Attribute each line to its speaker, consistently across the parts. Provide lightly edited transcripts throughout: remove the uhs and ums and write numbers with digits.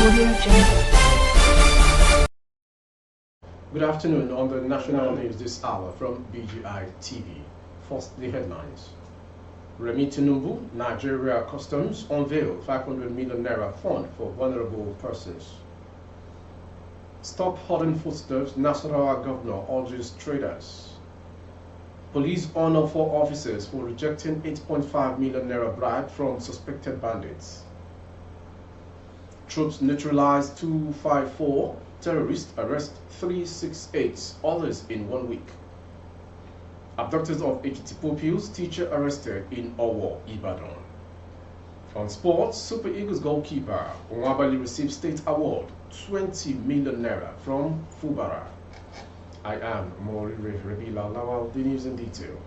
Speaker 1: Good afternoon on the national news this hour from BGI TV. First, the headlines. Remi Tinubu, Nigeria Customs unveil 500 million naira fund for vulnerable persons. Stop hoarding foodstuffs, Nasarawa governor urges traders. Police honor 4 officers for rejecting 8.5 million naira bribe from suspected bandits. Troops neutralize 254 terrorists, arrest 368 others in 1 week. Abductors of Ekiti pupils, teacher arrested in Owo, Ibadan. On sports, Super Eagles goalkeeper Nwabali received state award 20 million naira from Fubara. I am Morire Rebila Lawal, the news in detail.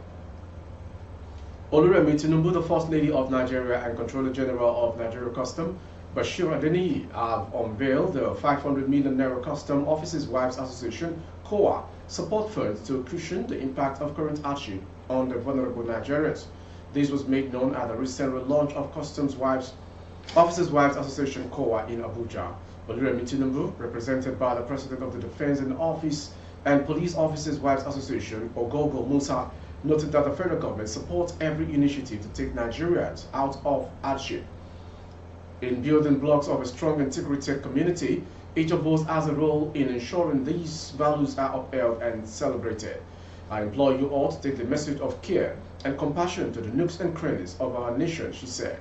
Speaker 1: Oluremi Tinubu, the First Lady of Nigeria and Controller General of Nigeria Custom, Bashir Adeniyi have unveiled the 500 million naira Custom Officers Wives Association (COA) support funds to cushion the impact of current hardship on the vulnerable Nigerians. This was made known at the recent relaunch of Officers Wives Association (COA) in Abuja. Oluremi Tinubu, represented by the President of the Defense in Office and Police Officers Wives Association, Ogogo Musa, noted that the federal government supports every initiative to take Nigerians out of hardship. In building blocks of a strong integrated community, each of us has a role in ensuring these values are upheld and celebrated. I implore you all to take the message of care and compassion to the nooks and crannies of our nation, she said.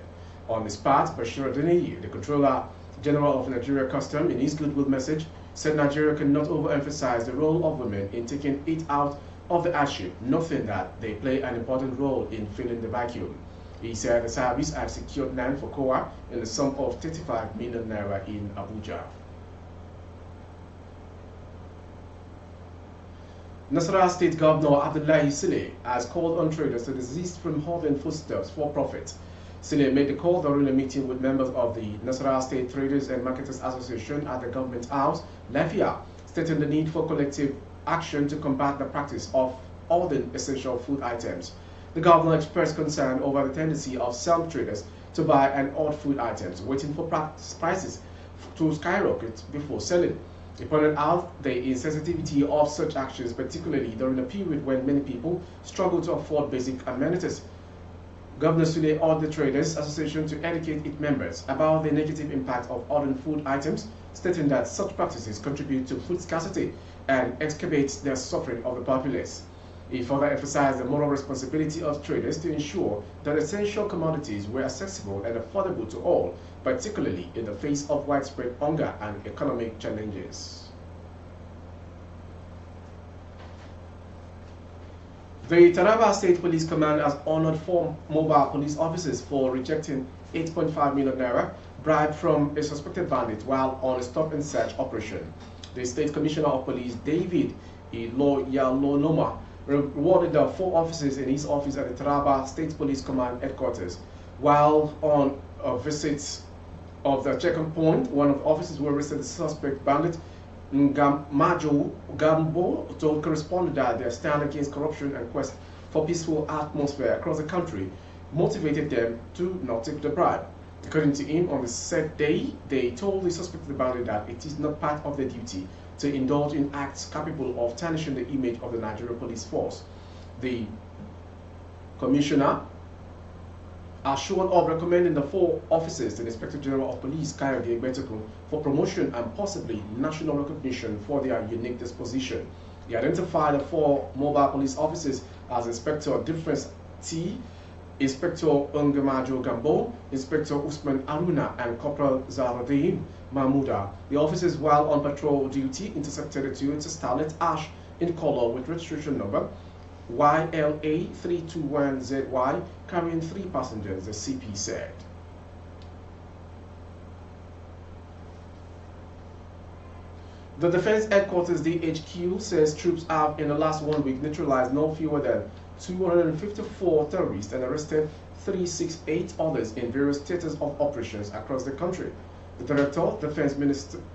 Speaker 1: On this part, Bashir Adeniyi, the Controller General of Nigeria Custom, in his goodwill message, said Nigeria cannot overemphasize the role of women in taking it out of the hardship, noting that they play an important role in filling the vacuum. He said the service had secured land for COA in the sum of 35 million naira in Abuja. Nasarawa State Governor Abdullahi Sile has called on traders to desist from hoarding foodstuffs for profit. Sile made the call during a meeting with members of the Nasarawa State Traders and Marketers Association at the Government House, Lafia, stating the need for collective action to combat the practice of hoarding essential food items. The governor expressed concern over the tendency of some traders to buy and hoard food items, waiting for prices to skyrocket before selling. He pointed out the insensitivity of such actions, particularly during a period when many people struggle to afford basic amenities. Governor Sule urged the Traders Association to educate its members about the negative impact of hoarding food items, stating that such practices contribute to food scarcity and exacerbate the suffering of the populace. He further emphasized the moral responsibility of traders to ensure that essential commodities were accessible and affordable to all, particularly in the face of widespread hunger and economic challenges. The Taraba State Police Command has honored 4 mobile police officers for rejecting 8.5 million naira bribe from a suspected bandit while on a stop and search operation. The State Commissioner of Police, David Iloyalonoma, rewarded the 4 officers in his office at the Taraba State Police Command headquarters. While on a visit of the checking point, one of the officers who arrested the suspect bandit, Ngamajo Gambo, told correspondents that their stand against corruption and quest for peaceful atmosphere across the country motivated them to not take the bribe. According to him, on the said day, they told the suspected bandit that it is not part of their duty to indulge in acts capable of tarnishing the image of the Nigerian police force. The commissioner assured of recommending the 4 officers to the Inspector General of Police, Kayode Egbetokun, for promotion and possibly national recognition for their unique disposition. He identified the 4 mobile police officers as Inspector Difference T, Inspector Ngamajo Gambo, Inspector Usman Aruna, and Corporal Zaradin Mahmouda. The officers, while on patrol duty, intercepted a Toyota Starlet Ash in color with registration number YLA321ZY, carrying 3 passengers, the CP said. The Defense Headquarters DHQ says troops have in the last 1 week neutralized no fewer than 254 terrorists and arrested 368 others in various theaters of operations across the country. The Director, Defense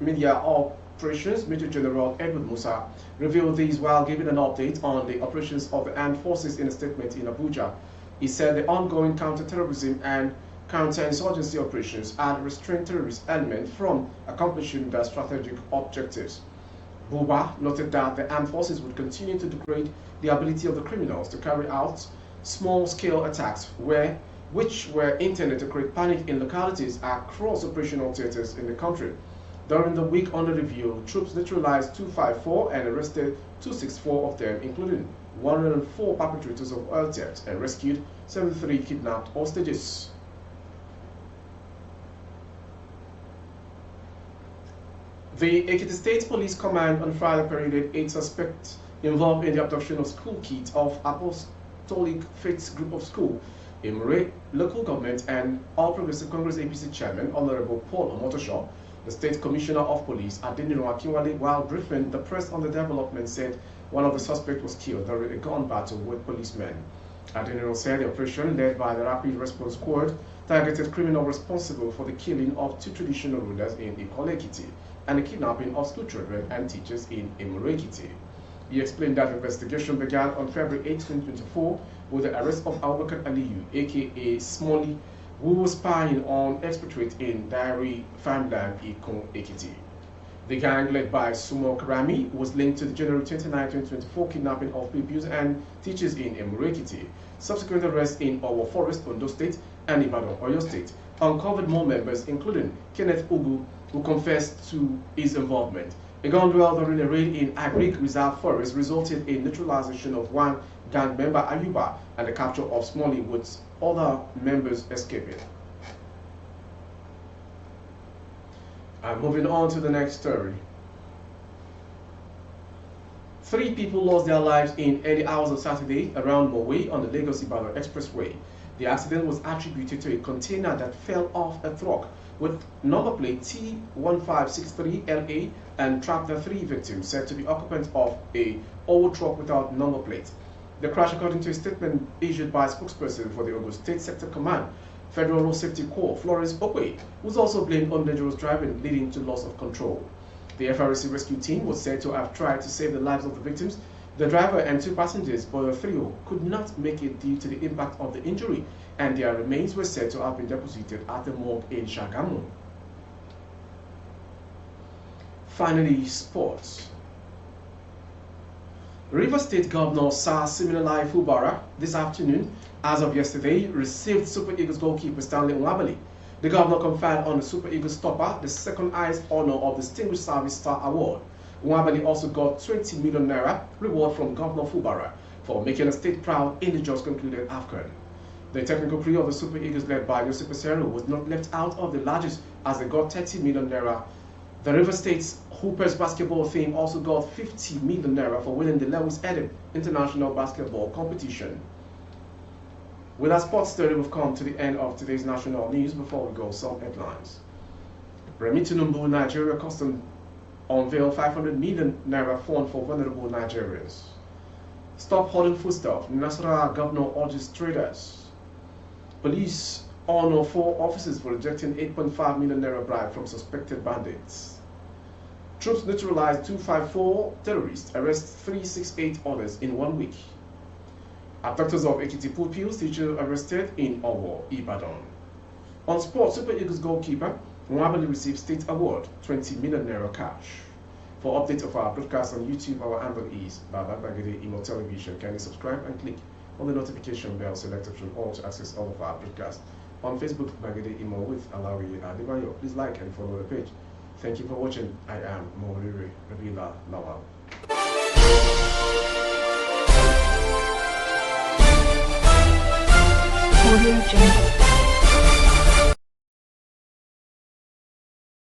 Speaker 1: Media Operations, Major General Edward Musa, revealed these while giving an update on the operations of the armed forces in a statement in Abuja. He said the ongoing counter-terrorism and counterinsurgency operations and restrain terrorist elements from accomplishing their strategic objectives. Buba noted that the armed forces would continue to degrade the ability of the criminals to carry out small-scale attacks which were intended to create panic in localities across operational theaters in the country. During the week under review, troops neutralized 254 and arrested 264 of them, including 104 perpetrators of oil theft, and rescued 73 kidnapped hostages. The Ekiti State Police Command on Friday paraded 8 suspects involved in the abduction of school kids of Apostolic Faith Group of School, Imre, local government, and All Progressive Congress APC Chairman Honorable Paul Omotosho. The State Commissioner of Police, Adeniro Akinwale, while briefing the press on the development, said one of the suspects was killed during a gun battle with policemen. Adeniro said the operation, led by the Rapid Response Squad, targeted criminals responsible for the killing of 2 traditional rulers in Ekiti and the kidnapping of school children and teachers in Ekiti. He explained that the investigation began on February 8, 2024 with the arrest of Abubakar Aliyu, aka Smalley, who was spying on expatriates in Diary Farmland, Ekiti. The gang, led by Sumo Karami, was linked to the January 29, 2024 kidnapping of pupils and teachers in Ekiti. Subsequent arrests in Owo Forest, Ondo State, and Ibadan, Oyo State, uncovered more members, including Kenneth Ugu, who confessed to his involvement. A gun duel during a raid in Agric Reserve Forest resulted in neutralization of one gang member, Ayuba, and the capture of Smalley, with other members escaping. And moving on to the next story. 3 people lost their lives in early hours of Saturday around Mowe on the Lagos-Ibadan Expressway. The accident was attributed to a container that fell off a truck with number plate T1563LA and trapped the 3 victims, said to be occupants of a old truck without number plate. The crash, according to a statement issued by a spokesperson for the Ogun State Sector Command, Federal Road Safety Corps, Florence Okwe, was also blamed on dangerous driving, leading to loss of control. The FRC rescue team was said to have tried to save the lives of the victims, the driver and 2 passengers, but the trio could not make it due to the impact of the injury, and their remains were said to have been deposited at the morgue in Shagamu. Finally, sports. Rivers State Governor Sir Siminalayi Fubara this afternoon, as of yesterday, received Super Eagles goalkeeper Stanley Nwabali. The governor conferred on the Super Eagles stopper the second highest honor of the Distinguished Service Star Award. Nwabali also got 20 million naira reward from Governor Fubara for making the state proud in the just concluded AFCON. The technical crew of the Super Eagles, led by Joseph Pesero, was not left out of the largest as they got 30 million naira. The River State's Hoopers basketball team also got 50 million naira for winning the Lewis Eden International Basketball Competition. With our sports story, we've come to the end of today's national news. Before we go, some headlines. Remi Tinubu, Nigeria Custom unveil 500 million naira fund for vulnerable Nigerians. Stop hoarding foodstuff. Nasarawa governor urges traders. Police honor 4 officers for rejecting 8.5 million naira bribe from suspected bandits. Troops neutralize 254 terrorists, arrest 368 others in 1 week. Abductors of Ekiti pupils, teacher arrested in Owo, Ibadan. On sports, Super Eagles goalkeeper Nwabali received state award, 20 million naira cash. For updates of our broadcast on YouTube, our handle is Baba Bagede Imo Television. Kindly subscribe and click on the notification bell, select option all to access all of our broadcasts. On Facebook, Bagede Imo with Alawi Adebayo. Please like and follow the page. Thank you for watching. I am Morire Rabila Lawal.
Speaker 2: Audio Jungle.